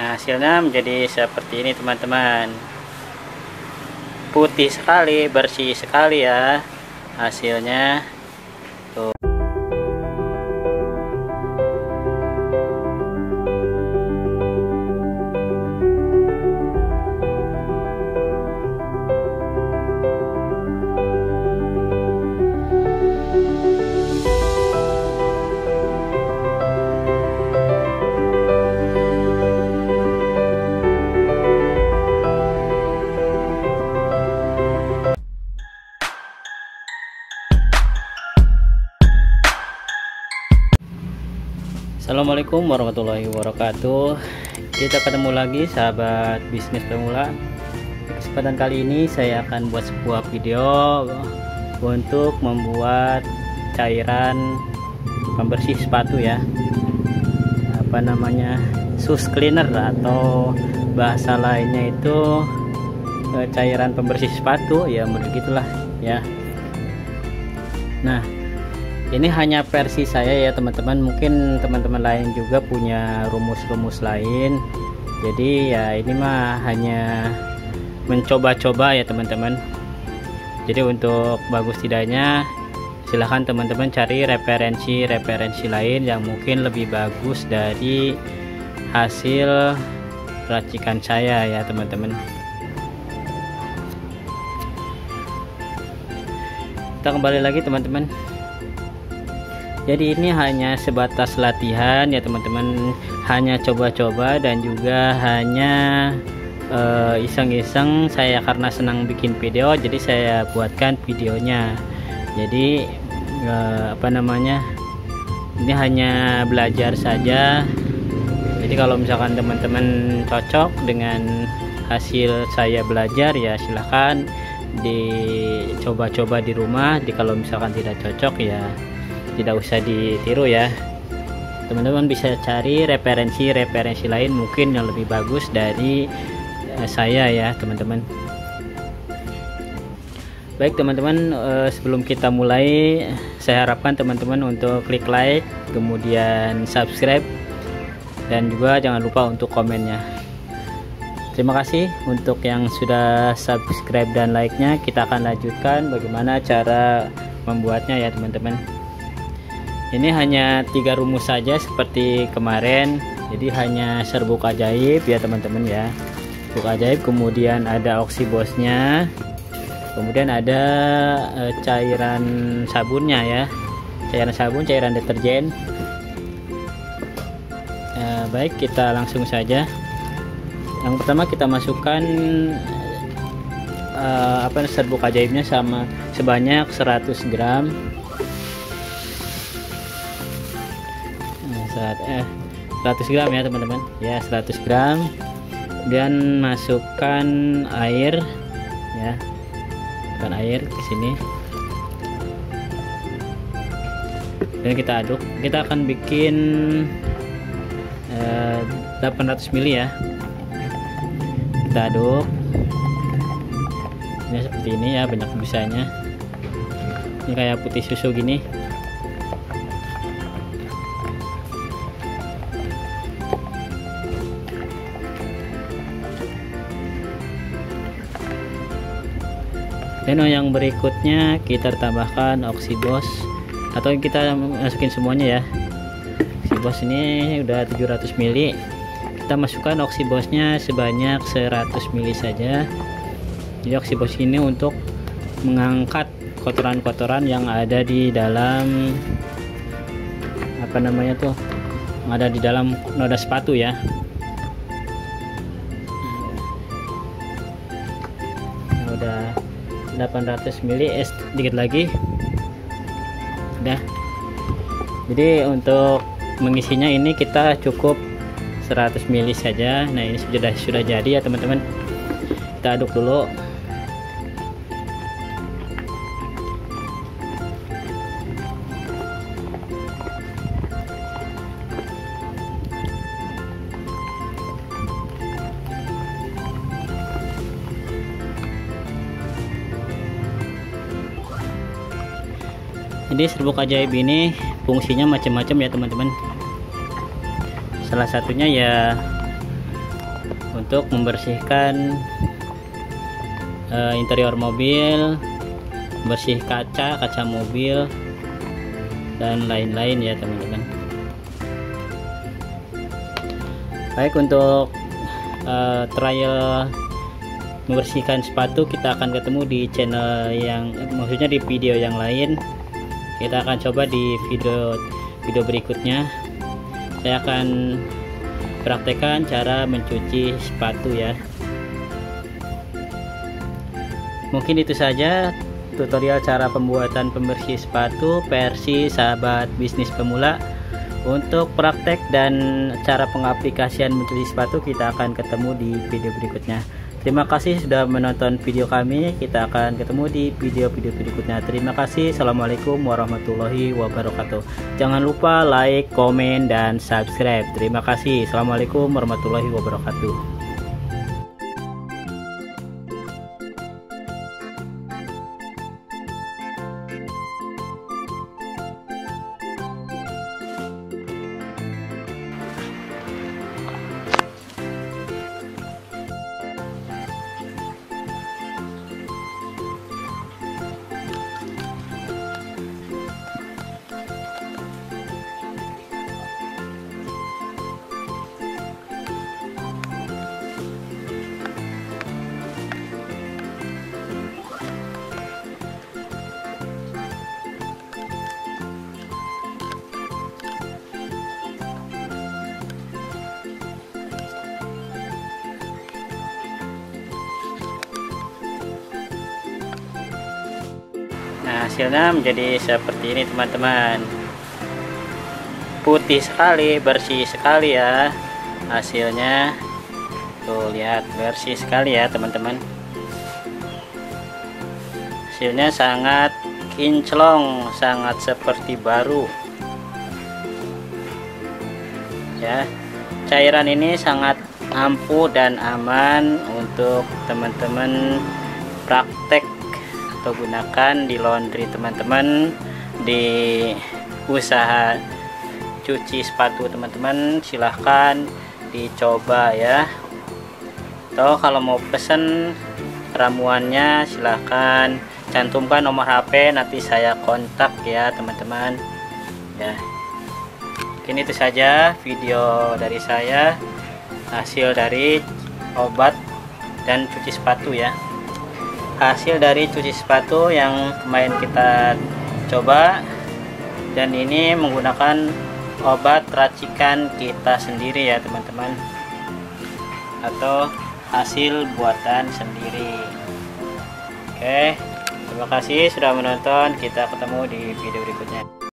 Nah, hasilnya menjadi seperti ini teman-teman. Putih sekali, bersih sekali ya hasilnya. Tuh. Assalamualaikum warahmatullahi wabarakatuh. Kita ketemu lagi sahabat bisnis pemula. Kesempatan kali ini saya akan buat sebuah video untuk membuat cairan pembersih sepatu ya, apa namanya, shoes cleaner atau bahasa lainnya itu cairan pembersih sepatu ya, begitulah ya. Nah, ini hanya versi saya ya teman-teman, mungkin teman-teman lain juga punya rumus-rumus lain. Jadi ya ini mah hanya mencoba-coba ya teman-teman. Jadi untuk bagus tidaknya silahkan teman-teman cari referensi lain yang mungkin lebih bagus dari hasil racikan saya ya teman-teman. Kita kembali lagi teman-teman. Jadi ini hanya sebatas latihan ya teman-teman, hanya coba-coba dan juga hanya iseng-iseng saya karena senang bikin video, jadi saya buatkan videonya. Jadi apa namanya, ini hanya belajar saja. Jadi kalau misalkan teman-teman cocok dengan hasil saya belajar ya silahkan dicoba-coba di rumah. Jadi kalau misalkan tidak cocok ya tidak usah ditiru ya teman-teman, bisa cari referensi lain mungkin yang lebih bagus dari saya ya teman-teman. Baik teman-teman, sebelum kita mulai saya harapkan teman-teman untuk klik like, kemudian subscribe, dan juga jangan lupa untuk komennya. Terima kasih untuk yang sudah subscribe dan like-nya. Kita akan lanjutkan bagaimana cara membuatnya ya teman-teman. Ini hanya 3 rumus saja seperti kemarin. Jadi hanya serbuk ajaib ya teman-teman ya, serbuk ajaib, kemudian ada oksibosnya, kemudian ada cairan sabunnya ya, cairan sabun, cairan deterjen. Baik, kita langsung saja. Yang pertama kita masukkan serbuk ajaibnya sebanyak 100 gram. 100 gram ya teman-teman ya, 100 gram. Kemudian masukkan air ya, masukkan air ke sini dan kita aduk. Kita akan bikin 800 ml ya, kita aduk. Ini seperti ini ya, banyak busanya, ini kayak putih susu gini. Dan yang berikutnya kita tambahkan oksibos, atau kita masukin semuanya ya. Oksibos ini udah 700 ml. Kita masukkan oksibosnya sebanyak 100 ml saja. Jadi oksibos ini untuk mengangkat kotoran-kotoran yang ada di dalam apa namanya tuh, yang ada di dalam noda sepatu ya. Nah, udah 800 ml, sedikit lagi udah. Jadi untuk mengisinya ini kita cukup 100 ml saja. Nah ini sudah jadi ya teman-teman. Kita aduk dulu. Jadi serbuk ajaib ini fungsinya macam-macam ya teman-teman. Salah satunya ya untuk membersihkan interior mobil, bersih kaca mobil dan lain-lain ya teman-teman. Baik, untuk trial membersihkan sepatu kita akan ketemu di channel yang maksudnya di video yang lain. Kita akan coba di video berikutnya. Saya akan praktekkan cara mencuci sepatu ya. Mungkin itu saja tutorial cara pembuatan pembersih sepatu versi sahabat bisnis pemula. Untuk praktek dan cara pengaplikasian mencuci sepatu kita akan ketemu di video berikutnya. Terima kasih sudah menonton video kami. Kita akan ketemu di video berikutnya. Terima kasih. Assalamualaikum warahmatullahi wabarakatuh. Jangan lupa like, komen, dan subscribe. Terima kasih. Assalamualaikum warahmatullahi wabarakatuh. Nah, hasilnya menjadi seperti ini teman-teman. Putih sekali, bersih sekali ya hasilnya. Tuh lihat, bersih sekali ya teman-teman. Hasilnya sangat kinclong, sangat seperti baru ya. Cairan ini sangat ampuh dan aman untuk teman-teman praktek atau gunakan di laundry teman-teman, di usaha cuci sepatu teman-teman. Silahkan dicoba ya. Atau kalau mau pesen ramuannya silahkan cantumkan nomor HP, nanti saya kontak ya teman-teman ya. Mungkin itu saja video dari saya, hasil dari obat dan cuci sepatu ya. Hasil dari cuci sepatu yang kemarin kita coba, dan ini menggunakan obat racikan kita sendiri ya teman-teman, atau hasil buatan sendiri. Oke, terima kasih sudah menonton. Kita ketemu di video berikutnya.